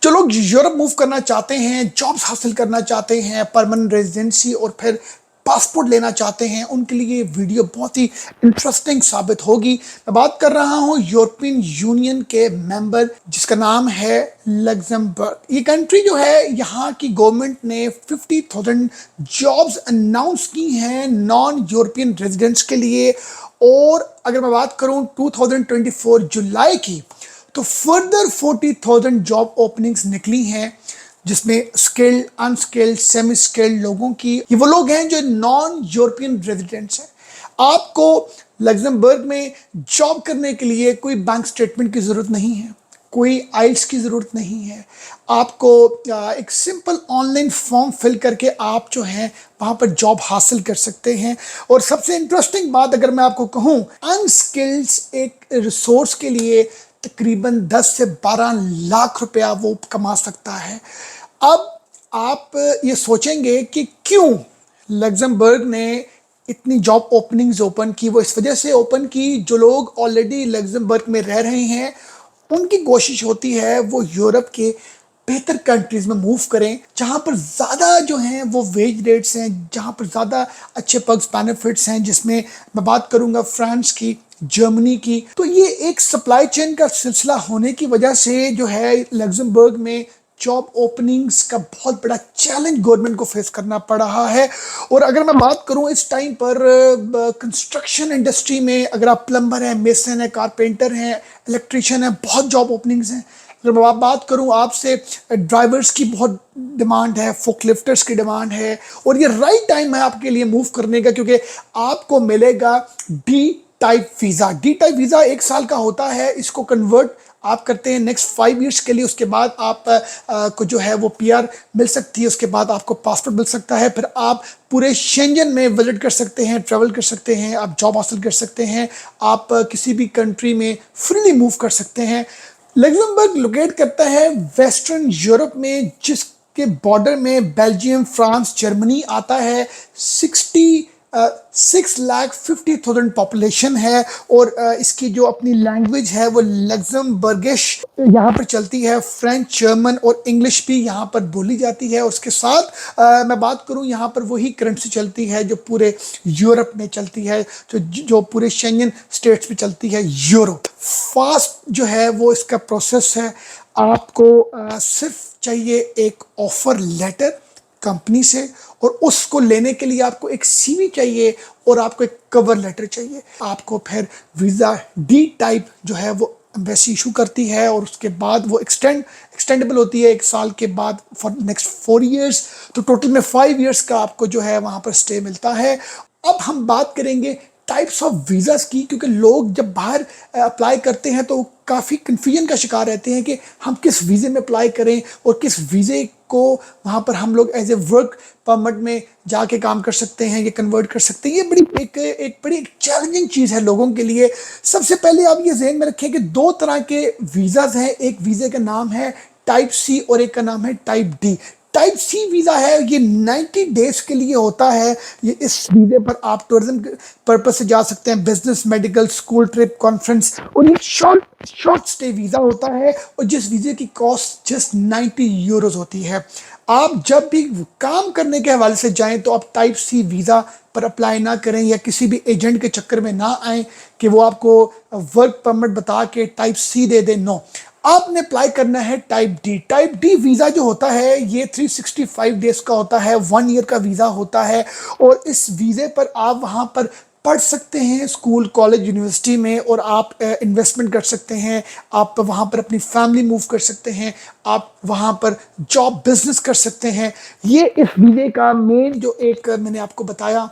जो लोग Europe move करना चाहते हैं, जॉब्स हासिल करना चाहते हैं, परमानेंट रेजिडेंसी और फिर पासपोर्ट लेना चाहते हैं, उनके लिए ये वीडियो बहुत ही इंटरेस्टिंग साबित होगी। मैं बात कर रहा हूं यूरोपियन यूनियन के मेंबर जिसका नाम है लग्जमबर्ग। ये कंट्री जो है, यहाँ की गवर्नमेंट ने 50,000 जॉब्स अनाउंस की हैं नॉन यूरोपियन रेजिडेंट्स के लिए। और अगर मैं बात करूं 2024 जुलाई की, तो फर्दर 40,000 जॉब ओपनिंग्स निकली हैं, जिसमें स्किल्ड, अनस्किल्ड, सेमी स्किल्ड लोगों की। ये वो लोग हैं जो नॉन यूरोपियन रेजिडेंट्स हैं। आपको लग्जमबर्ग में जॉब करने के लिए कोई बैंक स्टेटमेंट की ज़रूरत नहीं है, कोई आइल्स की ज़रूरत नहीं है। आपको एक सिंपल ऑनलाइन फॉर्म फिल करके आप जो हैं वहाँ पर जॉब हासिल कर सकते हैं। और सबसे इंटरेस्टिंग बात अगर मैं आपको कहूँ, अनस्किल्ड एक रिसोर्स के लिए तकरीबन 10 से 12 लाख रुपया वो कमा सकता है। अब आप ये सोचेंगे कि क्यों लग्जमबर्ग ने इतनी जॉब ओपनिंग्स ओपन की। वो इस वजह से ओपन की, जो लोग ऑलरेडी लग्जमबर्ग में रह रहे हैं उनकी कोशिश होती है वो यूरोप के बेहतर कंट्रीज में मूव करें, जहां पर ज़्यादा जो हैं वो वेज रेट्स हैं, जहां पर ज़्यादा अच्छे पर्क्स बेनिफिट्स हैं, जिसमें मैं बात करूंगा फ्रांस की, जर्मनी की। तो ये एक सप्लाई चेन का सिलसिला होने की वजह से जो है लग्जमबर्ग में जॉब ओपनिंग्स का बहुत बड़ा चैलेंज गवर्नमेंट को फेस करना पड़ रहा है। और अगर मैं बात करूं इस टाइम पर कंस्ट्रक्शन इंडस्ट्री में, अगर आप प्लम्बर हैं, मेसन है, कारपेंटर हैं, इलेक्ट्रिशियन हैं, बहुत जॉब ओपनिंग्स हैं। अगर मैं बात करूं आपसे, ड्राइवर्स की बहुत डिमांड है, फोकलिफ्टर्स की डिमांड है। और ये राइट टाइम है आपके लिए मूव करने का, क्योंकि आपको मिलेगा D type visa. D type visa 1 साल का होता है। इसको कन्वर्ट आप करते हैं नेक्स्ट 5 ईयर्स के लिए। उसके बाद आप को जो है वो पीआर मिल सकती है, उसके बाद आपको पासपोर्ट मिल सकता है। फिर आप पूरे शेंजन में विजिट कर सकते हैं, ट्रैवल कर सकते हैं, आप जॉब हासिल कर सकते हैं, आप किसी भी कंट्री में फ्रीली मूव कर सकते हैं। लग्जमबर्ग लोकेट करता है वेस्टर्न यूरोप में, जिसके बॉर्डर में बेल्जियम, फ्रांस, जर्मनी आता है। 6,50,000 पॉपुलेशन है। और इसकी जो अपनी लैंग्वेज है वो लग्जमबर्गिश यहाँ पर चलती है। फ्रेंच, जर्मन और इंग्लिश भी यहाँ पर बोली जाती है। उसके साथ मैं बात करूँ, यहाँ पर वही करेंसी चलती है जो पूरे यूरोप में चलती है, जो पूरे शेंजन स्टेट्स में चलती है। यूरो फास्ट जो है वो इसका प्रोसेस है। आपको सिर्फ चाहिए एक ऑफर लेटर कंपनी से, और उसको लेने के लिए आपको एक सीवी चाहिए और आपको एक कवर लेटर चाहिए। आपको फिर वीज़ा डी टाइप जो है वो एम्बेसी इशू करती है, और उसके बाद वो एक्सटेंडेबल होती है 1 साल के बाद फॉर नेक्स्ट 4 ईयर्स। तो टोटल में 5 ईयर्स का आपको जो है वहाँ पर स्टे मिलता है। अब हम बात करेंगे टाइप्स ऑफ वीज़ास की, क्योंकि लोग जब बाहर अप्लाई करते हैं तो काफ़ी कन्फ्यूजन का शिकार रहते हैं कि हम किस वीज़े में अप्लाई करें और किस वीज़े को वहाँ पर हम लोग एज ए वर्क परमिट में जाके काम कर सकते हैं या कन्वर्ट कर सकते हैं। ये बड़ी चैलेंजिंग चीज़ है लोगों के लिए। सबसे पहले आप ये ज़हन में रखें कि 2 तरह के वीज़ाज़ हैं। एक वीज़े का नाम है टाइप सी और एक का नाम है type D. Type C visa है, ये 90 डेज के लिए होता है। ये इस वीज़े पर आप टूरिज्म पर्पज से जा सकते हैं, business, medical, school trip, conference. और ये शॉर्ट स्टे वीज़ा होता है, और जिस वीज़े की कॉस्ट जस्ट 90 यूरोज होती है। आप जब भी काम करने के हवाले से जाएं तो आप टाइप सी वीज़ा पर अप्लाई ना करें, या किसी भी एजेंट के चक्कर में ना आए कि वो आपको वर्क परमिट बता के टाइप सी दे दे। नो, आपने अप्लाई करना है type D. Type D visa जो होता है ये 365 डेज का होता है, 1 ईयर का वीज़ा होता है। और इस वीज़े पर आप वहाँ पर पढ़ सकते हैं स्कूल, कॉलेज, यूनिवर्सिटी में, और आप इन्वेस्टमेंट कर सकते हैं। आप वहाँ पर अपनी फैमिली मूव कर सकते हैं, आप वहाँ पर जॉब, बिजनेस कर सकते हैं। ये इस वीज़े का मेन जो एक मैंने आपको बताया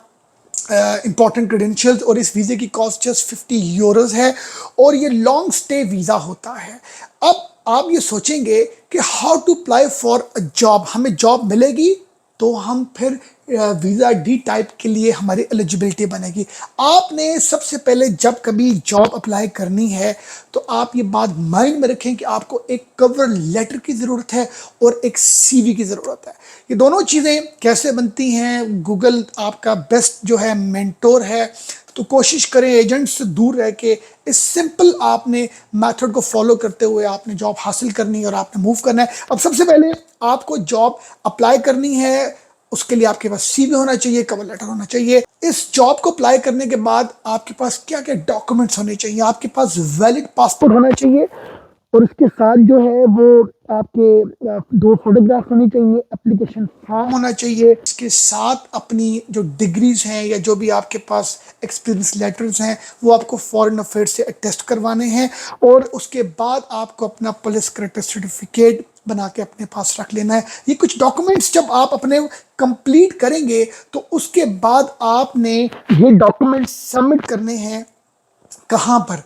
इंपॉर्टेंट क्रेडेंशियल्स। और इस वीज़े की कॉस्ट जस्ट 50 यूरोज है, और ये लॉन्ग स्टे वीज़ा होता है। अब आप ये सोचेंगे कि how to apply for a job, हमें जॉब मिलेगी तो हम फिर वीज़ा डी टाइप के लिए हमारी एलिजिबिलिटी बनेगी। आपने सबसे पहले जब कभी जॉब अप्लाई करनी है तो आप ये बात माइंड में रखें कि आपको एक कवर लेटर की ज़रूरत है और एक सीवी की ज़रूरत है। ये दोनों चीज़ें कैसे बनती हैं, गूगल आपका बेस्ट जो है मेंटोर है। तो कोशिश करें एजेंट से दूर रह के इस सिंपल आपने मेथड को फॉलो करते हुए आपने जॉब हासिल करनी है और आपने मूव करना है। अब सबसे पहले आपको जॉब अप्लाई करनी है, उसके लिए आपके पास सीवी होना चाहिए, कवर लेटर होना चाहिए। इस जॉब को अप्लाई करने के बाद आपके पास क्या क्या डॉक्यूमेंट्स होने चाहिए? आपके पास वैलिड पासपोर्ट होना चाहिए और उसके साथ जो है वो आपके 2 फोटोग्राफ होनी चाहिए, एप्लीकेशन फॉर्म होना चाहिए। इसके साथ अपनी जो डिग्रीज हैं या जो भी आपके पास एक्सपीरियंस लेटर्स हैं वो आपको फॉरेन अफेयर्स से अटेस्ट करवाने हैं और उसके बाद आपको अपना पुलिस करेक्टर सर्टिफिकेट बना के अपने पास रख लेना है। ये कुछ डॉक्यूमेंट्स जब आप अपने कंप्लीट करेंगे तो उसके बाद आपने ये डॉक्यूमेंट्स सबमिट करने हैं कहाँ पर?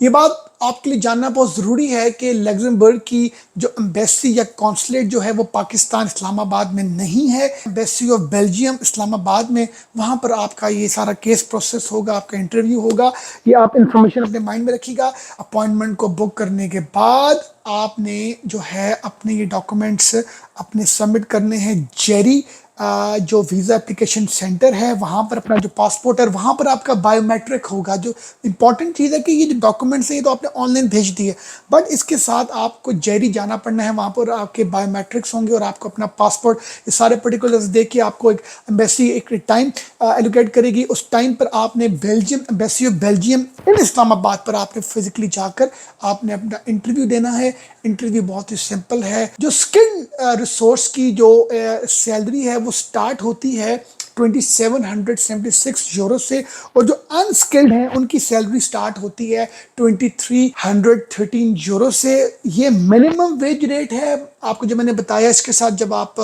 ये बात आपके लिए जानना बहुत ज़रूरी है कि लग्जमबर्ग की जो एम्बेसी या कॉन्सुलेट जो है वो पाकिस्तान इस्लामाबाद में नहीं है। एम्बेसी ऑफ बेल्जियम इस्लामाबाद में, वहाँ पर आपका ये सारा केस प्रोसेस होगा, आपका इंटरव्यू होगा। ये आप इंफॉर्मेशन अपने माइंड में रखिएगा। अपॉइंटमेंट को बुक करने के बाद आपने जो है अपने ये डॉक्यूमेंट्स अपने सबमिट करने हैं जेरी जो वीज़ा एप्लीकेशन सेंटर है वहाँ पर। अपना जो पासपोर्ट है वहाँ पर आपका बायोमेट्रिक होगा। जो इंपॉर्टेंट चीज़ है कि ये जो डॉक्यूमेंट्स हैं ये तो आपने ऑनलाइन भेज दिए, बट इसके साथ आपको जेरी जाना पड़ना है, वहाँ पर आपके बायोमेट्रिक्स होंगे और आपको अपना पासपोर्ट, ये सारे पर्टिकुलर्स देख के आपको एक एम्बेसी एक टाइम एलोकेट करेगी। उस टाइम पर आपने बेल्जियम, एम्बेसी ऑफ बेल्जियम इन इस्लामाबाद पर आपने फिजिकली जाकर आपने अपना इंटरव्यू देना है। इंटरव्यू बहुत ही सिंपल है। जो स्किल्ड रिसोर्स की जो सैलरी है वो स्टार्ट होती है 2776 यूरो से और जो अनस्किल्ड हैं उनकी सैलरी स्टार्ट होती है 2313 यूरो से। ये मिनिमम वेज रेट है आपको जो मैंने बताया। इसके साथ जब आप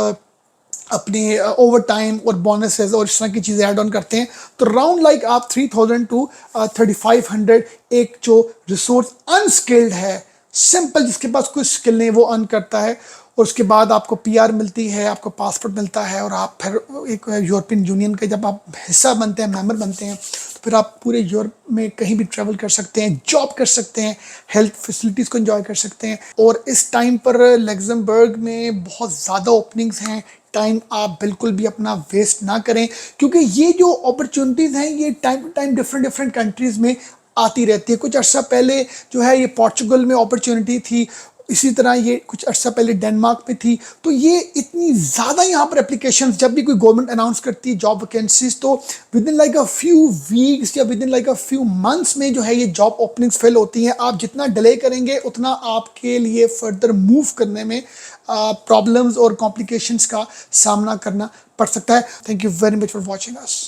अपने ओवर टाइम और बोनसेस और इस तरह की चीज़ें ऐड ऑन करते हैं तो राउंड लाइक आप 3000 टू 3500 एक जो रिसोर्स अनस्किल्ड है, सिंपल जिसके पास कोई स्किल नहीं, वो अर्न करता है। और उसके बाद आपको पीआर मिलती है, आपको पासपोर्ट मिलता है और आप फिर एक यूरोपियन यूनियन के जब आप हिस्सा बनते हैं, मेंबर बनते हैं, तो फिर आप पूरे यूरोप में कहीं भी ट्रैवल कर सकते हैं, जॉब कर सकते हैं, हेल्थ फैसिलिटीज़ को एंजॉय कर सकते हैं। और इस टाइम पर लग्जमबर्ग में बहुत ज़्यादा ओपनिंग्स हैं। टाइम आप बिल्कुल भी अपना वेस्ट ना करें क्योंकि ये जो अपॉर्चुनिटीज़ हैं ये time to time different countries में आती रहती है। कुछ अर्सा पहले जो है ये पोर्चुगल में अपॉर्चुनिटी थी, इसी तरह ये कुछ अर्सा पहले डेनमार्क में थी। तो ये इतनी ज़्यादा यहाँ पर एप्लीकेशंस, जब भी कोई गवर्नमेंट अनाउंस करती है जॉब वैकेंसीज तो within like a few weeks या within like a few months में जो है ये जॉब ओपनिंग्स फिल होती हैं। आप जितना डिले करेंगे उतना आपके लिए फर्दर मूव करने में प्रॉब्लम्स और कॉम्प्लिकेशंस का सामना करना पड़ सकता है। Thank you very much for watching us.